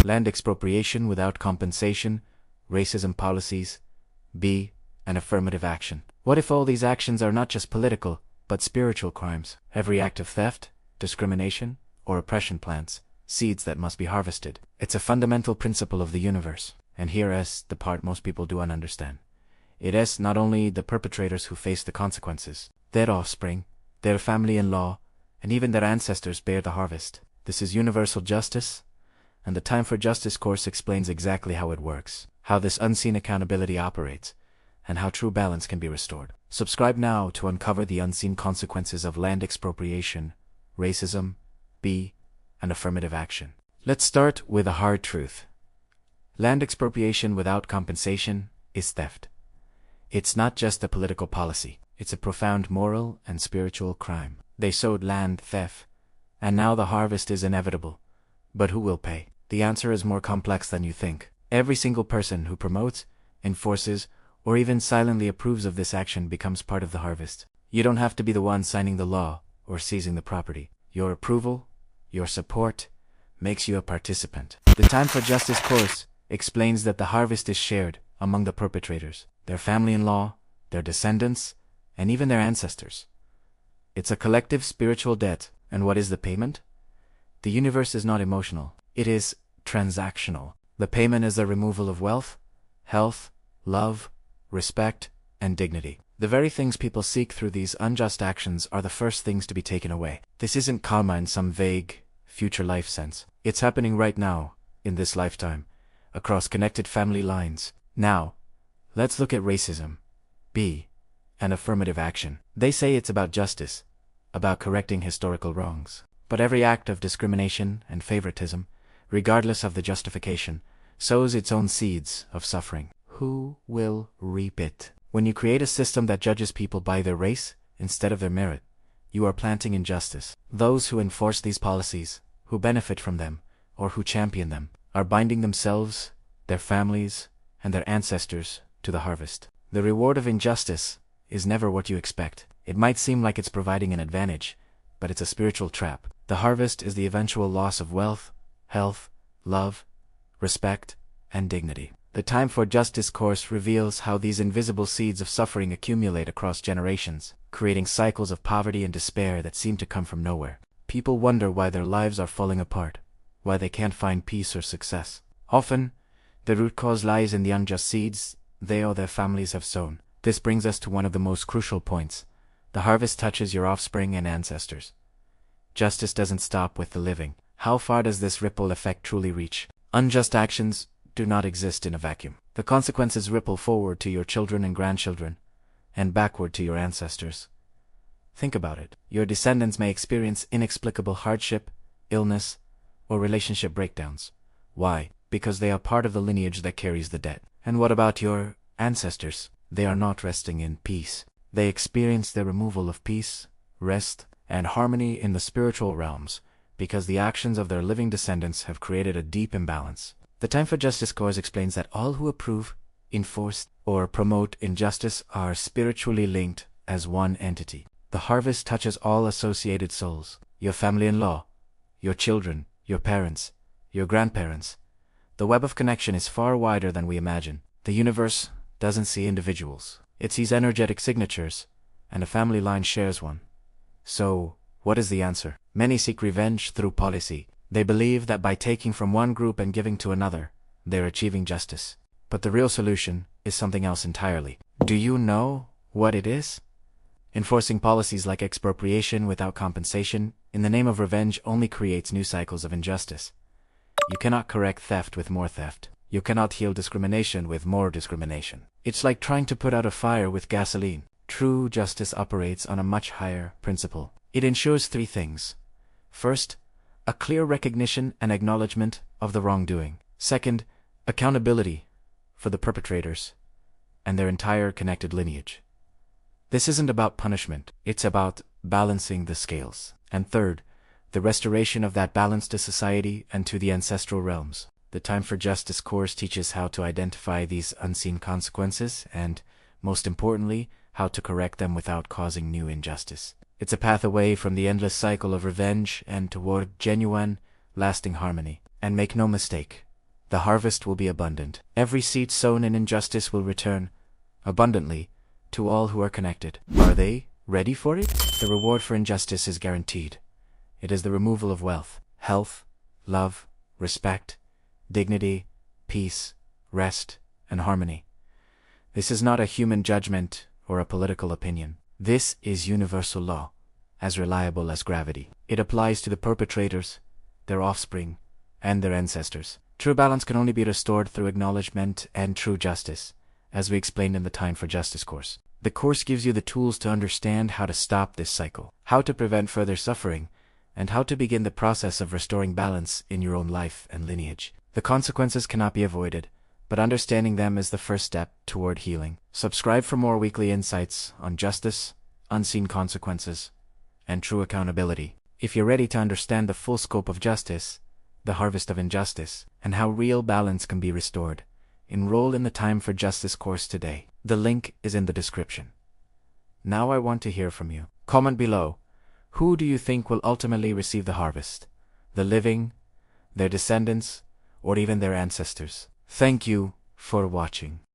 Land expropriation without compensation, racism policies. B. An affirmative action. What if all these actions are not just political, but spiritual crimes? Every act of theft, discrimination, or oppression plants seeds that must be harvested. It's a fundamental principle of the universe. And here is the part most people do not understand. It is not only the perpetrators who face the consequences. Their offspring, their family-in-law, and even their ancestors bear the harvest. This is universal justice, and the Time for Justice course explains exactly how it works, how this unseen accountability operates, and how true balance can be restored. Subscribe now to uncover the unseen consequences of land expropriation, racism, B, and affirmative action. Let's start with a hard truth. Land expropriation without compensation is theft. It's not just a political policy, it's a profound moral and spiritual crime. They sowed land theft, and now the harvest is inevitable. But who will pay? The answer is more complex than you think. Every single person who promotes, enforces, or even silently approves of this action becomes part of the harvest. You don't have to be the one signing the law or seizing the property. Your approval, your support, makes you a participant. The Time for Justice course explains that the harvest is shared among the perpetrators, their family-in-law, their descendants, and even their ancestors. It's a collective spiritual debt, and what is the payment? The universe is not emotional, it is transactional. The payment is the removal of wealth, health, love, respect, and dignity. The very things people seek through these unjust actions are the first things to be taken away. This isn't karma in some vague, future life sense. It's happening right now, in this lifetime, across connected family lines. Now, let's look at racism. B. An affirmative action. They say it's about justice, about correcting historical wrongs. But every act of discrimination and favoritism, regardless of the justification, sows its own seeds of suffering. Who will reap it? When you create a system that judges people by their race instead of their merit, you are planting injustice. Those who enforce these policies, who benefit from them, or who champion them, are binding themselves, their families, and their ancestors to the harvest. The reward of injustice is never what you expect. It might seem like it's providing an advantage, but it's a spiritual trap. The harvest is the eventual loss of wealth, health, love, respect, and dignity. The Time for Justice course reveals how these invisible seeds of suffering accumulate across generations, creating cycles of poverty and despair that seem to come from nowhere. People wonder why their lives are falling apart, why they can't find peace or success. Often, the root cause lies in the unjust seeds they or their families have sown. This brings us to one of the most crucial points. The harvest touches your offspring and ancestors. Justice doesn't stop with the living. How far does this ripple effect truly reach? Unjust actions do not exist in a vacuum. The consequences ripple forward to your children and grandchildren, and backward to your ancestors. Think about it. Your descendants may experience inexplicable hardship, illness, or relationship breakdowns. Why? Because they are part of the lineage that carries the debt. And what about your ancestors? They are not resting in peace. They experience the removal of peace, rest, and harmony in the spiritual realms, because the actions of their living descendants have created a deep imbalance. The Time for Justice course explains that all who approve, enforce, or promote injustice are spiritually linked as one entity. The harvest touches all associated souls, your family-in-law, your children, your parents, your grandparents. The web of connection is far wider than we imagine. The universe doesn't see individuals. It sees energetic signatures, and a family line shares one. So, what is the answer? Many seek revenge through policy. They believe that by taking from one group and giving to another, they're achieving justice. But the real solution is something else entirely. Do you know what it is? Enforcing policies like expropriation without compensation in the name of revenge only creates new cycles of injustice. You cannot correct theft with more theft. You cannot heal discrimination with more discrimination. It's like trying to put out a fire with gasoline. True justice operates on a much higher principle. It ensures three things. First, a clear recognition and acknowledgement of the wrongdoing. Second, accountability for the perpetrators and their entire connected lineage. This isn't about punishment, it's about balancing the scales. And third, the restoration of that balance to society and to the ancestral realms. The Time for Justice course teaches how to identify these unseen consequences and, most importantly, how to correct them without causing new injustice. It's a path away from the endless cycle of revenge and toward genuine, lasting harmony. And make no mistake, the harvest will be abundant. Every seed sown in injustice will return, abundantly, to all who are connected. Are they ready for it? The reward for injustice is guaranteed. It is the removal of wealth, health, love, respect, dignity, peace, rest, and harmony. This is not a human judgment or a political opinion. This is universal law, as reliable as gravity. It applies to the perpetrators, their offspring, and their ancestors. True balance can only be restored through acknowledgement and true justice, as we explained in the Time for Justice course. The course gives you the tools to understand how to stop this cycle, how to prevent further suffering, and how to begin the process of restoring balance in your own life and lineage. The consequences cannot be avoided, but understanding them is the first step toward healing. Subscribe for more weekly insights on justice, unseen consequences, and true accountability. If you're ready to understand the full scope of justice, the harvest of injustice, and how real balance can be restored, enroll in the Time for Justice course today. The link is in the description. Now I want to hear from you. Comment below. Who do you think will ultimately receive the harvest? The living, their descendants, or even their ancestors? Thank you for watching.